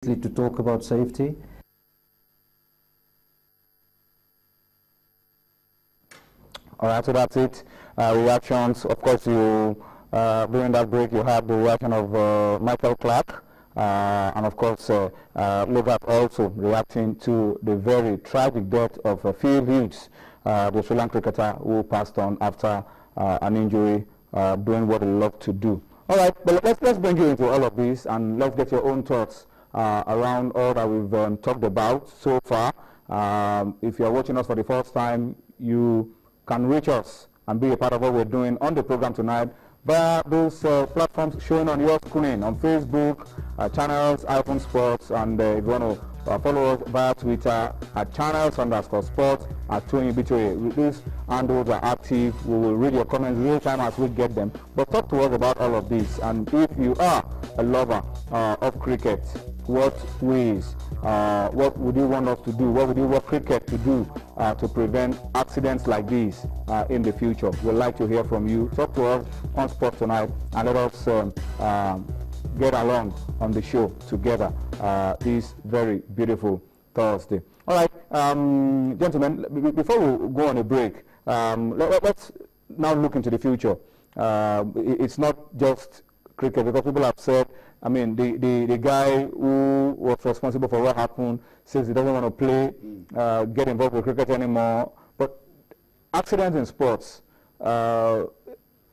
to talk about safety. All right, so that's it. Reactions, of course, during that break you had the reaction of Michael Clark, and of course Lovat also reacting to the very tragic death of Phil Hughes, the Sri Lankan cricketer who passed on after an injury doing what he loved to do. All right, but let's bring you into all of this and let's get your own thoughts around all that we've talked about so far. If you're watching us for the first time, you can reach us and be a part of what we're doing on the program tonight via those platforms showing on your screen, on Facebook, channels, iPhone Sports, and if you want to follow us via Twitter at channels_sports at Tony These handles are active. We will read your comments real time as we get them. But talk to us about all of this. And if you are a lover of cricket, what ways, what would you want us to do? What would you want cricket to do to prevent accidents like these in the future? We'd like to hear from you. Talk to us on Sport Tonight and let us get along on the show together this very beautiful Thursday. All right, gentlemen, before we go on a break, let's now look into the future. It's not just cricket, because people have said, I mean, the guy who was responsible for what happened says he doesn't want to play, get involved with cricket anymore. But accidents in sports,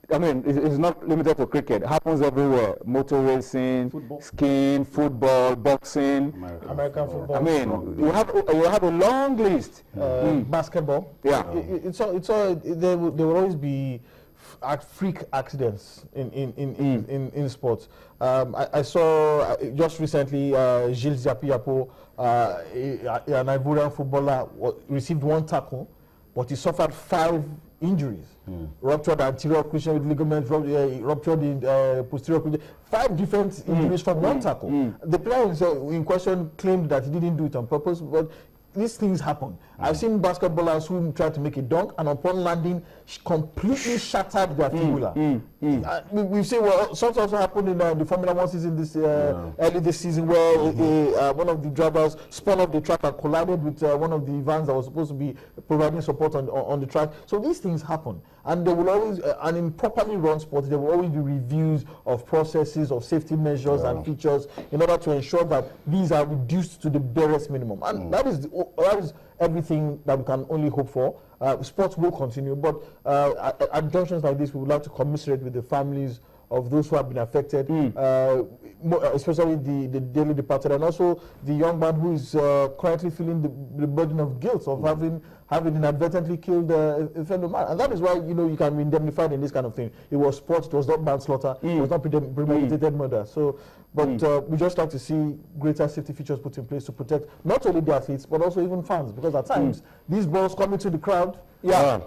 I mean, it's not limited to cricket. It happens everywhere. Motor racing, skiing, football, boxing. American football. I mean, you have a long list. Basketball. Yeah. There will always be freak accidents in sports. I saw just recently Gilles Zapiapo, an Ivorian footballer, received one tackle, but he suffered 5 injuries. Ruptured anterior cruciate ligament, ruptured the posterior cruciate. 5 different injuries from one tackle. The player in question claimed that he didn't do it on purpose, but these things happen. I've seen basketballers who tried to make a dunk and upon landing completely shattered their fibula. We've seen something also happened in the Formula 1 season early this season, where one of the drivers spun off the track and collided with one of the vans that was supposed to be providing support on the track. So these things happen, and they will always, and in properly run sports, there will always be reviews of processes, of safety measures and features in order to ensure that these are reduced to the barest minimum. And that is everything that we can only hope for. Sports will continue, but at junctions like this, we would like to commiserate with the families of those who have been affected, especially the dearly departed, and also the young man who is currently feeling the burden of guilt of having inadvertently killed a fellow man. And that is why, you can be indemnified in this kind of thing. It was sports, it was not manslaughter, it was not premeditated murder. So, but we just like to see greater safety features put in place to protect not only the athletes, but also even fans, because at times, these balls come into the crowd. Yeah,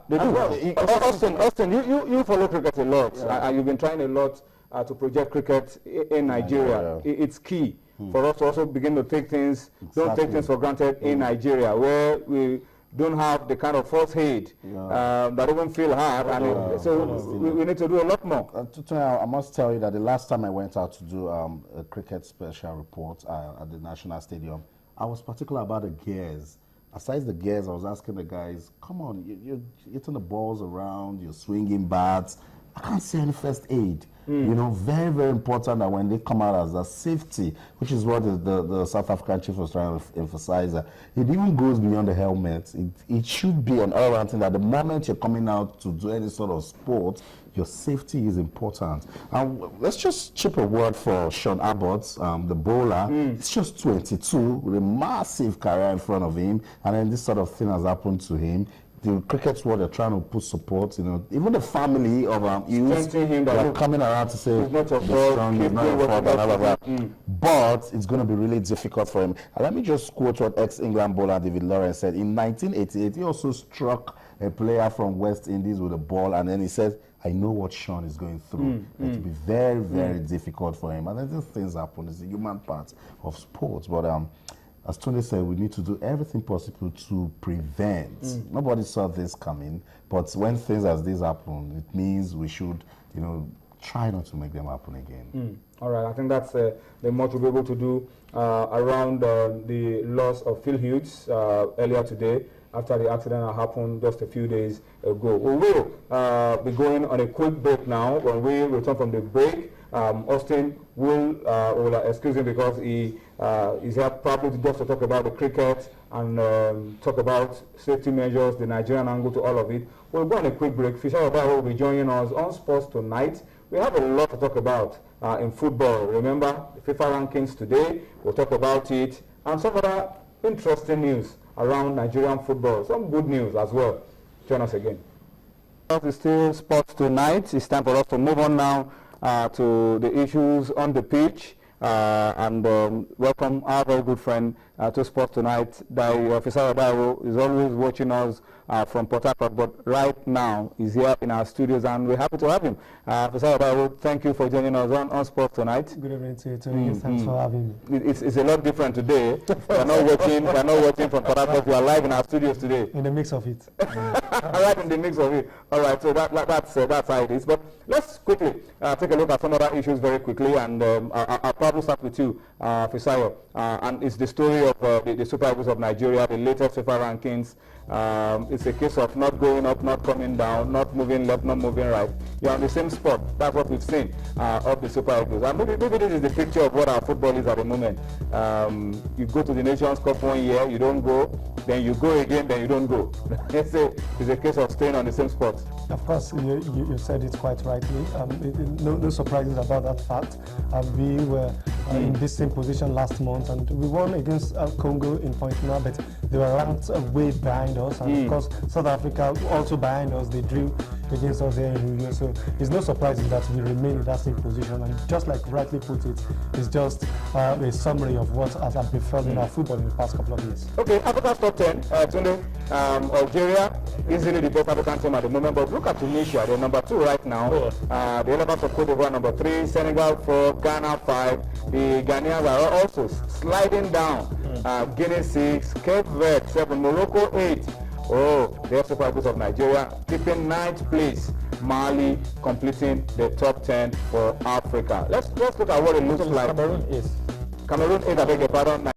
they do. Austin, you follow cricket a lot, and you've been trying a lot to project cricket in Nigeria. It's key for us to also begin to take things, don't take things for granted in Nigeria, where we don't have the kind of first aid that even feel hard, and so we need to do a lot more. I must tell you that the last time I went out to do a cricket special report at the National Stadium, I was particular about the gears. Aside the gears, I was asking the guys, come on, you're hitting the balls around, you're swinging bats. I can't see any first aid. Very, very important that when they come out as a safety, which is what the South African chief was trying to emphasize, it even goes beyond the helmet. It should be an all-round thing that the moment you're coming out to do any sort of sport, your safety is important. And let's just chip a word for Sean Abbott, the bowler. He's just 22 with a massive career in front of him, and then this sort of thing has happened to him. The cricket world are trying to put support, even the family of youth, they're coming around to say, but it's going to be really difficult for him. And let me just quote what ex-England bowler David Lawrence said. In 1988, he also struck a player from West Indies with a ball, and then he said, I know what Sean is going through. It will be very, very difficult for him. And then these things happen. It's a human part of sports. But as Tony said, we need to do everything possible to prevent. Nobody saw this coming, but when things as this happen, it means we should, try not to make them happen again. All right, I think that's the much we'll be able to do around the loss of Phil Hughes earlier today after the accident that happened just a few days ago. We will be going on a quick break now. When we return from the break, Austin will excuse him because he is here probably just to talk about the cricket and talk about safety measures, the Nigerian angle to all of it. We'll go on a quick break. Fisher Obaho will be joining us on Sports Tonight. We have a lot to talk about in football. Remember, the FIFA rankings today, we'll talk about it, and some other interesting news around Nigerian football. Some good news as well. Join us again. It's still Sports Tonight. It's time for us to move on now to the issues on the pitch. And welcome our very good friend to Sports Tonight. Officer Obaho is always watching us from Port Harcourt, but right now he's here in our studios and we're happy to have him. Officer Obaho, thank you for joining us on Sports Tonight. Good evening to you too. Thanks for having me. It's a lot different today. We're not watching from Port Harcourt. We are live in our studios today. In the mix of it. Right in the mix of it. All right, so that's how it is. But let's quickly take a look at some other issues very quickly, and I'll probably start with you, Fisayo. And it's the story of the Super Eagles of Nigeria, the latest FIFA rankings. It's a case of not going up, not coming down, not moving left, not moving right. You're on the same spot. That's what we've seen of the Super Eagles. And maybe this is the picture of what our football is at the moment. You go to the Nations Cup 1 year, you don't go, then you go again, then you don't go. It's a case of staying on the same spot. Of course, you said it quite rightly. No surprises about that fact. We were in this same position last month, and we won against Congo in point now, but they were ranked way behind us, and of course South Africa also behind us. They drew against us there in Rio, so it's no surprise that we remain in that same position. And just like rightly put it, it's just a summary of what has befell in our football in the past couple of years. Okay, Africa's top 10. Tunde, Algeria, easily the best African team at the moment, but look at Tunisia, they're number 2 right now. The Elephants of Cote d'Ivoire number 3, Senegal 4, Ghana 5. The Ghanaians are also sliding down. Guinea 6, Cape Verde 7, Morocco 8. Oh, the Super Eagles of Nigeria keeping 9th place. Mali completing the top 10 for Africa. Let's look at what it looks like. Cameroon is. Cameroon 8, I beg your pardon.